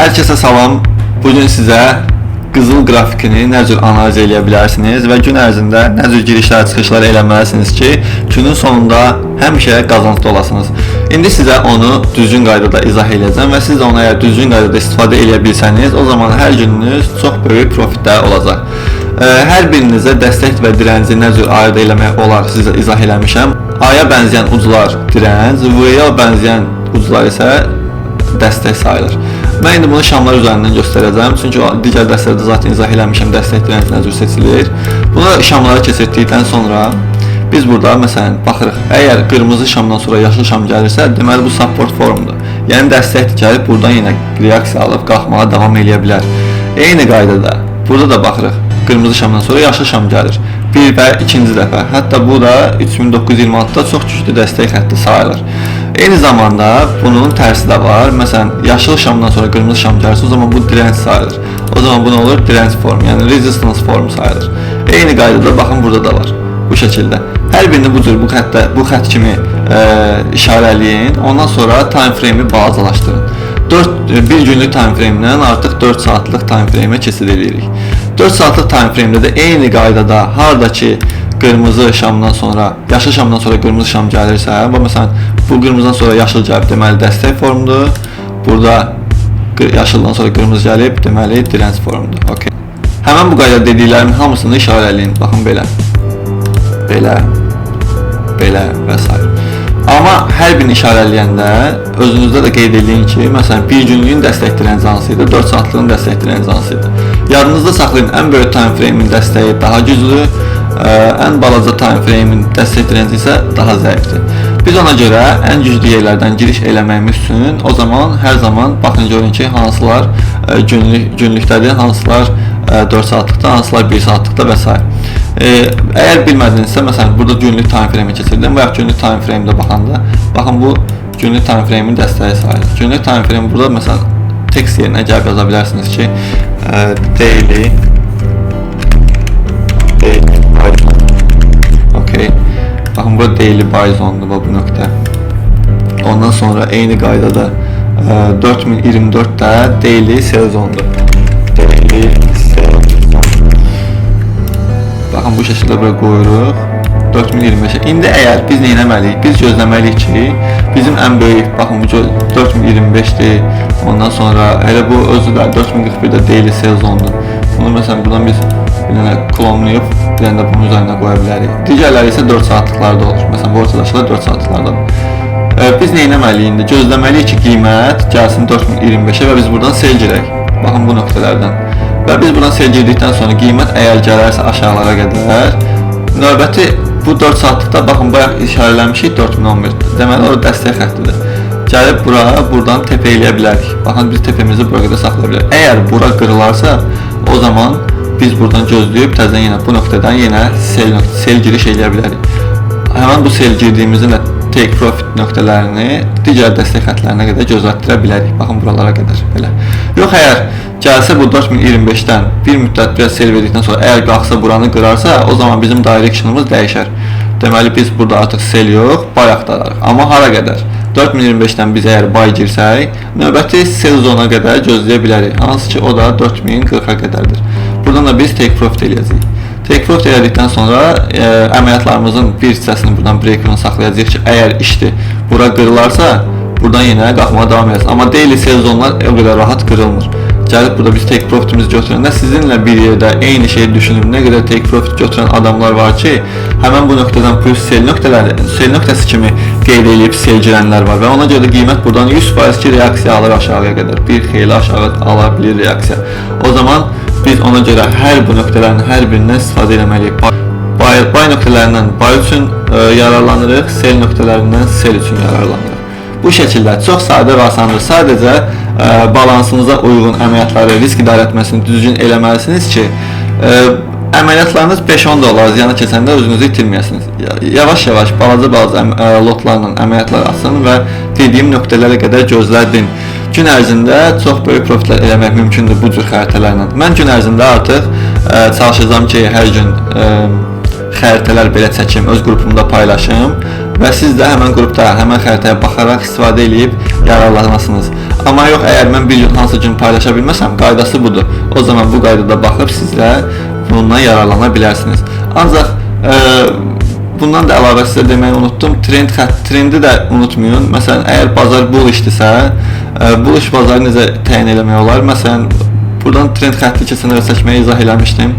Herkese salam. Bugün sizə qızıl qrafikini nə cür analiz edə bilərsiniz və gün ərzində nə cür girişlər, çıxışlar eləməlisiniz ki, günün sonunda həmişə qazancda olasınız. İndi sizə onu düzgün qaydada izah edəcəm və siz də onu əgər düzgün qaydada istifadə edə bilsəniz, o zaman hər gününüz çox böyük profitlər olacaq. Hər birinizə dəstək və direnci nə cür ayırd eləmək olar sizə izah eləmişəm. A'ya bənzəyən uclar direnc, V'yə bənzəyən uclar isə dəstək sayılır. Mən indi bunu şamlar üzərindən göstərəcəm, çünki digər dərslərdə zaten izah eləmişəm dəstək direnci nə cür seçilir. Bunu şamlara keçirdikdən sonra biz burada məsələn baxırıq, əgər qırmızı şamdan sonra yaşıl şam gəlirsə, deməli bu support formdur. Yəni dəstək gəlib buradan yenə reaksiya alıb qalxmağa davam edə bilər. Eyni qaydada burada da baxırıq, qırmızı şamdan sonra yaşıl şam gəlir. Bir və ikinci dəfə, hətta bu da 3926-da çox güclü dəstək xətti sayılır. Eyni zamanda bunun tərsi də var. Məsələn, yaşıl şamdan sonra qırmızı şam gəlirsə, o zaman bu direnç sayılır. O zaman bu nə olur? Direnç formu, yəni resistance formu sayılır. Eyni qaydada baxın burada da var. Bu şəkildə. Hər birini bu cür bu xətt kimi işarələyin. Ondan sonra time frame-i balacalaşdırın. Bir günlük time frame-dən artıq 4 saatlıq time frame-ə keçid edirik. 4 saatlıq time frame-də də eyni qaydada harda ki qırmızı şamdan sonra, yaşıl şamdan sonra qırmızı şam gəlirsə, məsələn, bu qırmızıdan sonra yaşıl gəlib, deməli dəstək formudur. Burada yaşıldan sonra qırmızı gəlib, deməli direnç formudur. Okay. Həmən bu qaydada dediklərimin hamısını işarələyin. Baxın belə, belə, belə və s. Amma hər birini işarələyəndə özünüzdə də qeyd edin ki, məsələn, bir günlüyün dəstək direnci hansıydı, 4 saatlığın dəstək direnci hansıydı. Yadınızda saxlayın, ən böyük time frame-in dəstəyi daha güclü, ən balaca time frame-in dəstək direnci isə daha zəifdir. Biz ona görə ən güclü yerlərdən giriş eləməyimiz üçün o zaman hər zaman baxın görün ki, hansılar günlükdədir, hansılar 4 saatlıqda, hansılar 1 saatlıqda və s. Əgər bilmədinizsə, məsələn, burada günlük time frame-i keçirdim və ya günlük time frame-də baxanda, baxın bu günlük time frame-in dəstəyi sayılır. Günlük time frame burada, məsələn, text yerinə gəlib yaza bilərsiniz ki, daily buy-zone. Okay. Baxın, bu daily buy-zone'dur bu nöqtə. Ondan sonra eyni qaydada 4024-də daily sell zone-dur. Daily sell zone. Baxın, bu şəkildə bura qoyuruq 4025-ə. İndi əgər biz nə etməliyik? Biz gözləməliyik ki, bizim ən böyük, baxın bu 4025-dir. Ondan sonra elə bu özü də 4041-də daily sell zone-dur. Bunu məsələn buradan biz bir dənə klonlayıb, bir dənə də bunun üzərinə qoya bilərik. Digərləri isə 4 saatlıqlarda olur. Məsələn, bu ortadaşlar 4 saatlıqlardadır. Biz nə etməliyik indi? Gözləməliyik ki, qiymət gəlsin 4025-ə və biz buradan sell girək. Baxın bu nöqtələrdən. Və biz buradan sell girdikdən sonra qiymət əgər gələrsə aşağılara qədər, növbəti bu 4 saatlıqda baxın bayaq işarələmişik 4011. Deməli orada dəstək xəttidir. Gəlib buradan təpə eləyə bilərik. Baxın biz təpəmizi bura qədər saxlaya bilərik. Əgər bura qırılarsa, o zaman biz buradan gözləyib təzədən yenə bu nöqtədən yenə sell giriş eləyə bilərik. Həmən bu sell girdiyimizin də take profit nöqtələrini digər dəstək xətlərinə qədər gözlətdirə bilərik. Baxın buralara qədər belə. Yox, əgər gəlsə bu 4025-dən bir müddət biraz sell verdikdən sonra əgər qalxsa buranı qırarsa, o zaman bizim direction'ımız dəyişər. Deməli biz burada artıq sell yox, buy axtararıq. Amma hara qədər? 4025-dən biz əgər buy girsək, növbəti sell zona qədər gözləyə bilərik. Hansı ki o da 4040-a qədərdir. Buradan da biz take profit eləyəcəyik. Take profit elədikdən sonra əməliyyatlarımızın bir hissəsini buradan breaker'ını saxlayacaq ki, əgər işdir, bura qırılarsa, buradan yenə qalxmağa davam edəcək. Amma daily sell zonlar o qədər rahat qırılmır. Gəlib burada biz take profitimizi götürəndə sizinlə bir yerdə eyni şeyi düşünüb nə qədər take profit götürən adamlar var ki, həmən bu nöqtədən plus sell nöqtəsi kimi qeyd edib sell girənlər var və ona görə də qiymət buradan 100% ki, reaksiya alır aşağıya qədər. Bir xeyli aşağı ala bilir reaksiya. O zaman biz ona görə hər bu nöqtələrin hər birindən istifadə etməliyik. Buy nöqtələrindən buy üçün yararlanırıq, sell nöqtələrindən sell üçün yararlanırıq. Bu şəkildə çox sadə və asandır. Sadəcə balansınıza uyğun əməliyyatları, risk idarəetməsini düzgün eləməlisiniz ki, əməliyyatlarınız 5-10 dollar ziyana keçəndə özünüzü itirməyəsiniz. Yavaş-yavaş, balaca lotlarla əməliyyatlar açın və dediyim nöqtələrə qədər gözlədin. Gün ərzində çox böyük profitlər eləmək mümkündür bu cür xəritələrlə. Mən gün ərzində artıq çalışacağım ki, hər gün xəritələr belə çəkim, öz qrupumda paylaşım və siz də həmən qrupda, həmən xəritəyə baxaraq istifadə edib yararlanasınız. Amma yox, əgər mən bir gün hansı gün paylaşa bilməsəm, qaydası budur. O zaman bu qaydada baxıb sizlər bundan yararlana bilərsiniz. Ancaq bundan da əlavə sizə deməyi unutdum. Trendi də unutmayın. Məsələn, əgər bazar bullishdirsə, bullish bazarı necə təyin eləmək olar? Məsələn, buradan trend xətti keçən dəfə çəkməyi izah eləmişdim.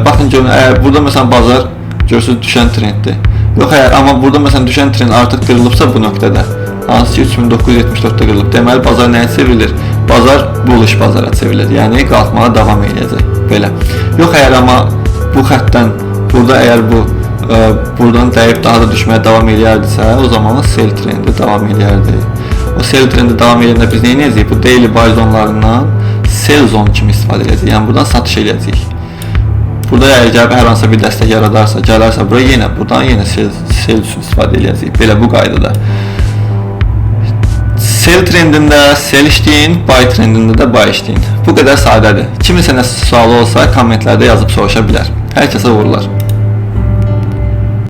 Baxın görün, əgər burada məsələn bazar görürsünüz düşən trenddir. Yox, əgər amma burada məsələn düşən trend artıq qırılıbsa bu nöqtədə, hansı ki 3974-də qırılıb. Deməli bazar nəyə çevrilir? Bazar bullish bazara çevrilir. Yəni qalxmağa davam edəcək. Belə. Yox, əgər amma bu xəttdən burada əgər bu buradan dəyib daha da düşməyə davam edərdisə, o zaman sell trendi davam edərdi. O sell trendi davam edəndə biz nə edəcəyik? Bu daily buy zonlarından sell zone kimi istifadə edəcəyik. Yəni buradan satış edəcəyik. Burada əgər hər hansı bir dəstək yaradarsa, gələrsə bura buradan yenə sell üçün istifadə edəcəyik. Belə bu qaydada. Sell trendində sell işləyin, buy trendində də buy işləyin. Bu qədər sadədir. Kiminsə nəsə sualı olsa kommentlərdə yazıb soruşa bilər. Hər kəsə uğurlar.